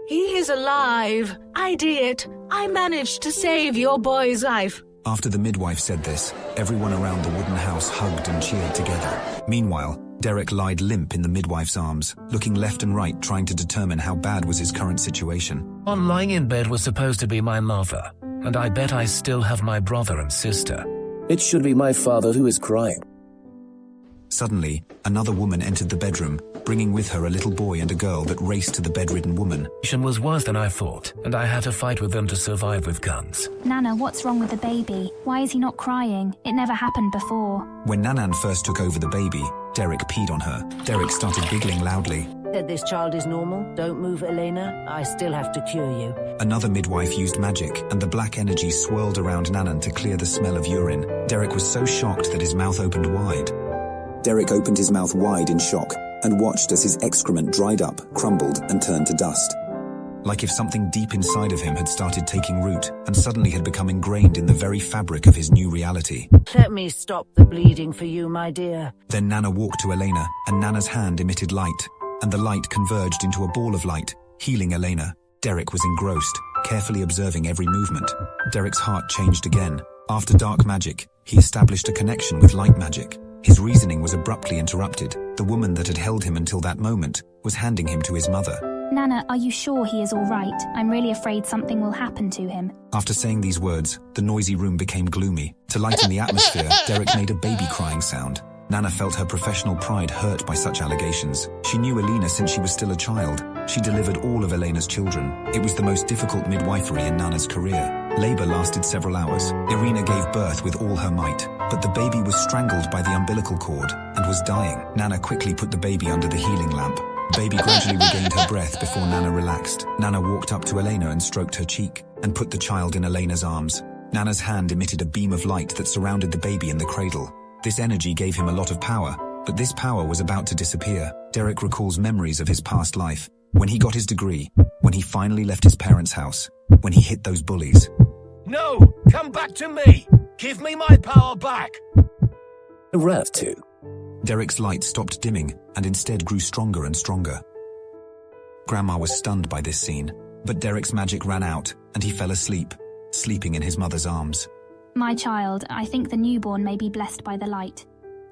He is alive. I did it. I managed to save your boy's life. After the midwife said this, everyone around the wooden house hugged and cheered together. Meanwhile, Derek lied limp in the midwife's arms, looking left and right trying to determine how bad was his current situation. On lying in bed was supposed to be my mother, and I bet I still have my brother and sister. It should be my father who is crying. Suddenly, another woman entered the bedroom, bringing with her a little boy and a girl that raced to the bedridden woman. It was worse than I thought, and I had to fight with them to survive with guns. Nana, what's wrong with the baby? Why is he not crying? It never happened before. When Nanan first took over the baby, Derek peed on her. Derek started giggling loudly. Said this child is normal. Don't move, Elena. I still have to cure you. Another midwife used magic, and the black energy swirled around Nanan to clear the smell of urine. Derek was so shocked that his mouth opened wide. Derek opened his mouth wide in shock and watched as his excrement dried up, crumbled, and turned to dust. Like if something deep inside of him had started taking root and suddenly had become ingrained in the very fabric of his new reality. Let me stop the bleeding for you, my dear. Then Nana walked to Elena, and Nana's hand emitted light, and the light converged into a ball of light, healing Elena. Derek was engrossed, carefully observing every movement. Derek's heart changed again. After dark magic, he established a connection with light magic. His reasoning was abruptly interrupted. The woman that had held him until that moment was handing him to his mother. Nana, are you sure he is all right? I'm really afraid something will happen to him. After saying these words, the noisy room became gloomy. To lighten the atmosphere, Derek made a baby crying sound. Nana felt her professional pride hurt by such allegations. She knew Elena since she was still a child. She delivered all of Elena's children. It was the most difficult midwifery in Nana's career. Labor lasted several hours. Irina gave birth with all her might, but the baby was strangled by the umbilical cord and was dying. Nana quickly put the baby under the healing lamp. The baby gradually regained her breath before Nana relaxed. Nana walked up to Elena and stroked her cheek and put the child in Elena's arms. Nana's hand emitted a beam of light that surrounded the baby in the cradle. This energy gave him a lot of power, but this power was about to disappear. Derek recalls memories of his past life, when he got his degree, when he finally left his parents' house, when he hit those bullies. No! Come back to me! Give me my power back! Wrath too. Derek's light stopped dimming and instead grew stronger and stronger. Grandma was stunned by this scene, but Derek's magic ran out and he fell asleep, sleeping in his mother's arms. My child, I think the newborn may be blessed by the light.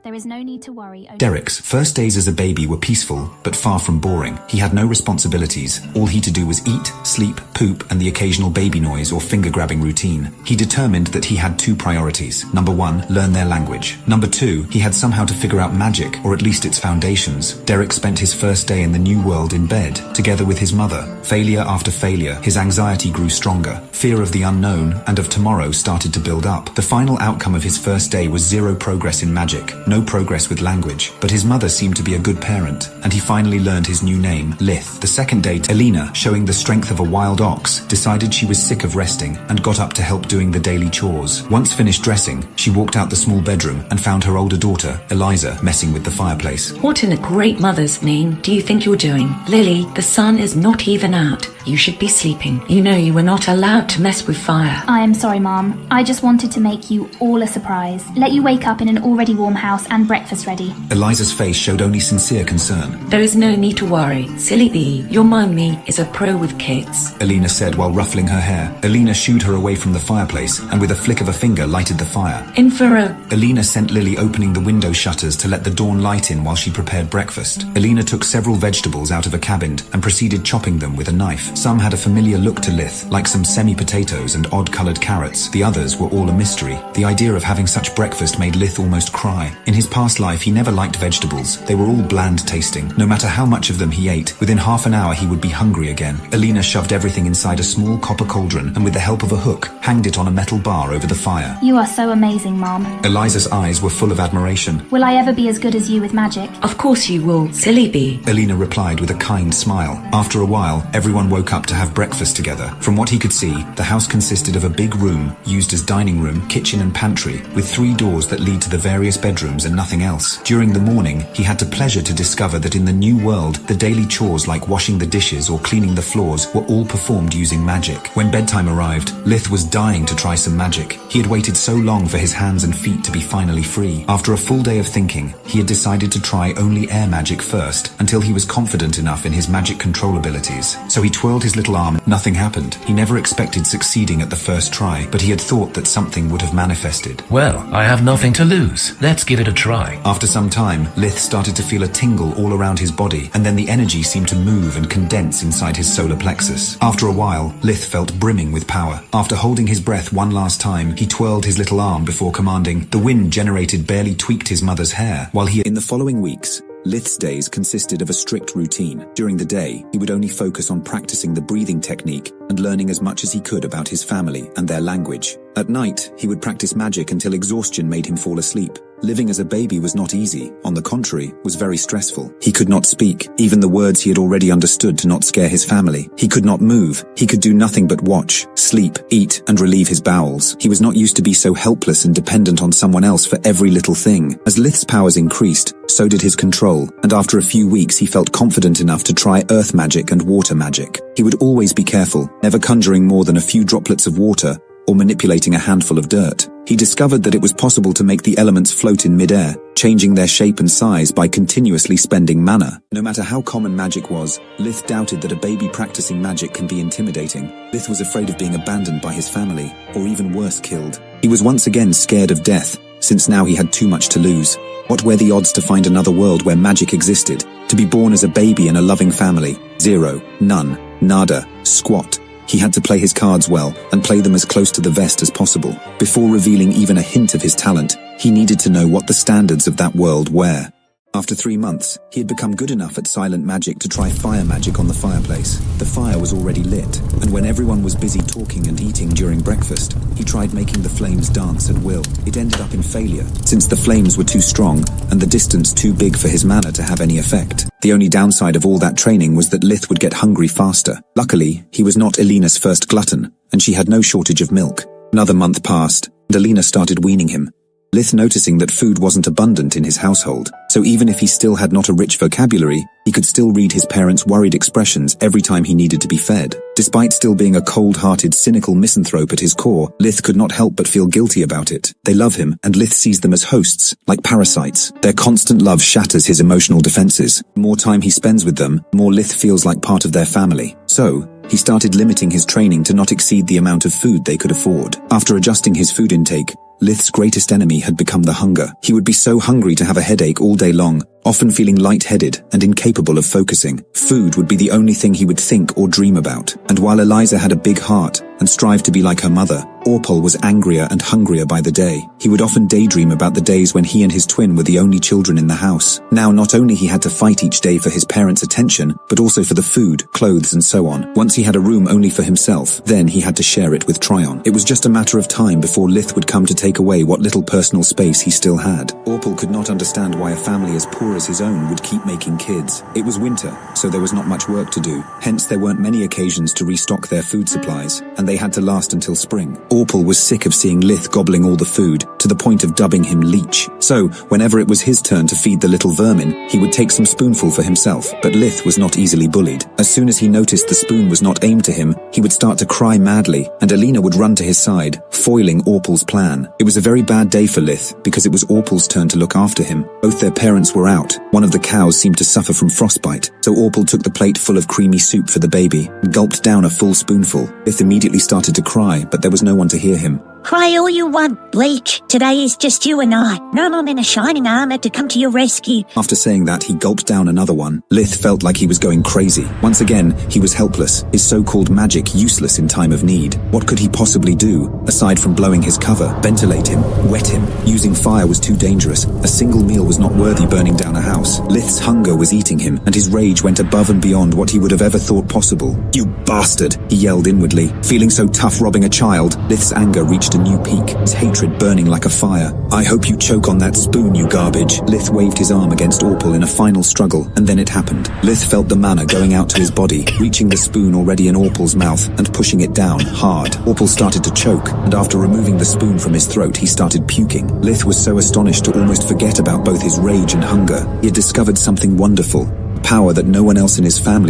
There is no need to worry. Derek's first days as a baby were peaceful, but far from boring. He had no responsibilities. All he to do was eat, sleep, poop, and the occasional baby noise or finger-grabbing routine. He determined that he had two priorities. Number one, learn their language. Number two, he had somehow to figure out magic, or at least its foundations. Derek spent his first day in the new world in bed, together with his mother. Failure after failure, his anxiety grew stronger. Fear of the unknown and of tomorrow started to build up. The final outcome of his first day was zero progress in magic. No progress with language, but his mother seemed to be a good parent, and he finally learned his new name, Lith. The second day, Elena, showing the strength of a wild ox, decided she was sick of resting and got up to help doing the daily chores. Once finished dressing, she walked out the small bedroom and found her older daughter, Eliza, messing with the fireplace. What in the great mother's name do you think you're doing? Lily, the sun is not even out. You should be sleeping. You know you were not allowed to mess with fire. I am sorry, Mom. I just wanted to make you all a surprise. Let you wake up in an already warm house and breakfast ready. Eliza's face showed only sincere concern. There is no need to worry. Silly bee, your mummy is a pro with kids. Elena said while ruffling her hair. Elena shooed her away from the fireplace and with a flick of a finger lighted the fire. In for a... Elena sent Lily opening the window shutters to let the dawn light in while she prepared breakfast. Elena took several vegetables out of a cabinet and proceeded chopping them with a knife. Some had a familiar look to Lith, like some semi-potatoes and odd-coloured carrots. The others were all a mystery. The idea of having such breakfast made Lith almost cry. In his past life, he never liked vegetables. They were all bland-tasting. No matter how much of them he ate, within half an hour he would be hungry again. Elena shoved everything inside a small copper cauldron and with the help of a hook, hanged it on a metal bar over the fire. You are so amazing, Mom. Eliza's eyes were full of admiration. Will I ever be as good as you with magic? Of course you will, silly bee. Elena replied with a kind smile. After a while, everyone woke up to have breakfast together. From what he could see, the house consisted of a big room, used as dining room, kitchen and pantry, with 3 doors that lead to the various bedrooms and nothing else. During the morning, he had the pleasure to discover that in the new world, the daily chores like washing the dishes or cleaning the floors were all performed using magic. When bedtime arrived, Lith was dying to try some magic. He had waited so long for his hands and feet to be finally free. After a full day of thinking, he had decided to try only air magic first, until he was confident enough in his magic control abilities. So he twirled twirled his little arm. Nothing happened. He never expected succeeding at the first try, but he had thought that something would have manifested. Well, I have nothing to lose. Let's give it a try. After some time, Lith started to feel a tingle all around his body, and then the energy seemed to move and condense inside his solar plexus. After a while, Lith felt brimming with power. After holding his breath one last time, he twirled his little arm before commanding. The wind generated barely tweaked his mother's hair, while he... In the following weeks, Lith's days consisted of a strict routine. During the day, he would only focus on practicing the breathing technique and learning as much as he could about his family and their language. At night, he would practice magic until exhaustion made him fall asleep. Living as a baby was not easy. On the contrary, was very stressful. He could not speak, even the words he had already understood to not scare his family. He could not move. He could do nothing but watch, sleep, eat, and relieve his bowels. He was not used to be so helpless and dependent on someone else for every little thing. As Lith's powers increased, so did his control, and after a few weeks he felt confident enough to try earth magic and water magic. He would always be careful, never conjuring more than a few droplets of water or manipulating a handful of dirt. He discovered that it was possible to make the elements float in midair, changing their shape and size by continuously spending mana. No matter how common magic was, Lith doubted that a baby practicing magic can be intimidating. Lith was afraid of being abandoned by his family, or even worse, killed. He was once again scared of death, since now he had too much to lose. What were the odds to find another world where magic existed? To be born as a baby in a loving family? Zero, none, nada, squat. He had to play his cards well, and play them as close to the vest as possible. Before revealing even a hint of his talent, he needed to know what the standards of that world were. After 3 months, he had become good enough at silent magic to try fire magic on the fireplace. The fire was already lit, and when everyone was busy talking and eating during breakfast, he tried making the flames dance at will. It ended up in failure, since the flames were too strong, and the distance too big for his mana to have any effect. The only downside of all that training was that Lith would get hungry faster. Luckily, he was not Elena's first glutton, and she had no shortage of milk. Another month passed, and Elena started weaning him. Lith noticing that food wasn't abundant in his household, so even if he still had not a rich vocabulary, he could still read his parents' worried expressions every time he needed to be fed. Despite still being a cold-hearted, cynical misanthrope at his core, Lith could not help but feel guilty about it. They love him, and Lith sees them as hosts, like parasites. Their constant love shatters his emotional defenses. The more time he spends with them, more Lith feels like part of their family. So, he started limiting his training to not exceed the amount of food they could afford. After adjusting his food intake, Lith's greatest enemy had become the hunger. He would be so hungry to have a headache all day long, often feeling lightheaded and incapable of focusing. Food would be the only thing he would think or dream about. And while Eliza had a big heart and strived to be like her mother, Orpal was angrier and hungrier by the day. He would often daydream about the days when he and his twin were the only children in the house. Now not only he had to fight each day for his parents' attention, but also for the food, clothes and so on. Once he had a room only for himself, then he had to share it with Tryon. It was just a matter of time before Lith would come to take away what little personal space he still had. Orpal could not understand why a family as poor as his own would keep making kids. It was winter, so there was not much work to do. Hence there weren't many occasions to restock their food supplies, and they had to last until spring. Orpal was sick of seeing Lith gobbling all the food, to the point of dubbing him Leech. So, whenever it was his turn to feed the little vermin, he would take some spoonful for himself, but Lith was not easily bullied. As soon as he noticed the spoon was not aimed to him, he would start to cry madly, and Alina would run to his side, foiling Orpal's plan. It was a very bad day for Lith, because it was Orpal's turn to look after him. Both their parents were out. One of the cows seemed to suffer from frostbite, so Orpal took the plate full of creamy soup for the baby, and gulped down a full spoonful. Lith immediately started to cry, but there was no one to hear him. Cry all you want, Leech. Today is just you and I. No one in a shining armor to come to your rescue. After saying that, he gulped down another one. Lith felt like he was going crazy. Once again, he was helpless, his so-called magic useless in time of need. What could he possibly do, aside from blowing his cover, ventilate him, wet him? Using fire was too dangerous. A single meal was not worthy burning down a house. Lith's hunger was eating him, and his rage went above and beyond what he would have ever thought possible. You bastard, he yelled inwardly. Feeling so tough robbing a child, Lith's anger reached a new peak, his hatred burning like a fire. I hope you choke on that spoon, you garbage. Lith waved his arm against Orpal in a final struggle, and then it happened. Lith felt the mana going out to his body, reaching the spoon already in Orpal's mouth, and pushing it down, hard. Orpal started to choke, and after removing the spoon from his throat, he started puking. Lith was so astonished to almost forget about both his rage and hunger. He had discovered something wonderful, a power that no one else in his family